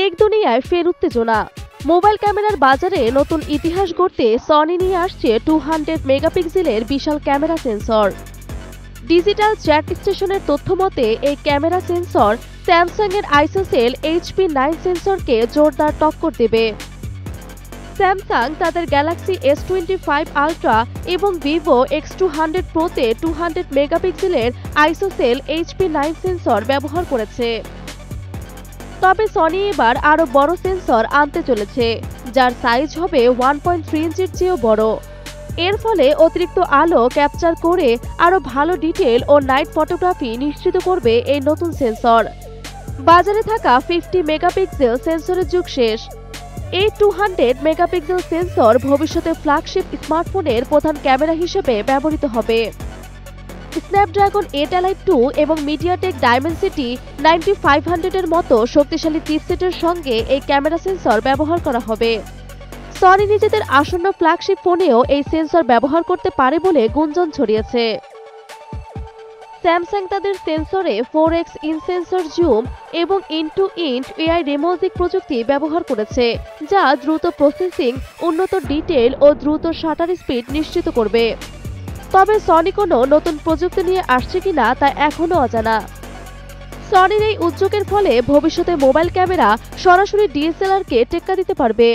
Take দুনিয়ায় ফের উত্তেজনা। মোবাইল ক্যামেরার বাজারে নতুন ইতিহাস গড়তে সনি নিয়ে আসছে 200 মেগাপিক্সেলের বিশাল ক্যামেরা সেন্সর। ডিজিটাল চ্যাট স্টেশনের তথ্য মতে এই ক্যামেরা সেন্সর স্যামসাং এর আইসোসেল HP9 সেন্সরকে জোরদার টক্কর দেবে। স্যামসাং তাদের গ্যালাক্সি S25 আলট্রা এবং ভিভো X200 প্রোতে 200 মেগাপিক্সেলের আইসোসেল HP9 সেন্সর ব্যবহার করেছে। তবে সনি এবার আরও বড় সেন্সর আনতে চলেছে, যার সাইজ হবে 1.3 ইঞ্চির চেয়েও বড়। এর ফলে অতিরিক্ত আলো ক্যাপচার করে আরও ভালো ডিটেল ও নাইট ফটোগ্রাফি নিশ্চিত করবে এই নতুন সেন্সর। বাজারে থাকা 50 মেগাপিক্সেল সেন্সরের যুগ শেষ। এই 200 মেগাপিক্সেল সেন্সর ভবিষ্যতে ফ্ল্যাগশিপ স্মার্টফোনের প্রধান ক্যামেরা হিসেবে ব্যবহৃত হবে। স্ন্যাপড্রাগন 8 এলাইট 2 এবং মিডিয়াটেক ডাইমেনসিটি 9500 এর মতো শক্তিশালী চিপসেটের সঙ্গে এই ক্যামেরা সেন্সর ব্যবহার করা হবে। সনি নিজেদের আসন্ন ফ্ল্যাগশিপ ফোনেও এই সেন্সর ব্যবহার করতে পারে বলে গুঞ্জন ছড়িয়েছে। স্যামসাং তাদের সেন্সরে 4x ইন সেন্সর জুম এবং ইন-টু-ইন্ট AI রেমোজিক প্রযুক্তি ব্যবহার করেছে, যা দ্রুত প্রসেসিং, উন্নত ডিটেল ও দ্রুত শাটার স্পিড নিশ্চিত করবে। তবে সনি কোনো নতুন প্রযুক্তি নিয়ে আসছে কিনা তা এখনও অজানা। সনির এই উদ্যোগের ফলে ভবিষ্যতে মোবাইল ক্যামেরা সরাসরি DSLR-কে টেক্কা দিতে পারবে।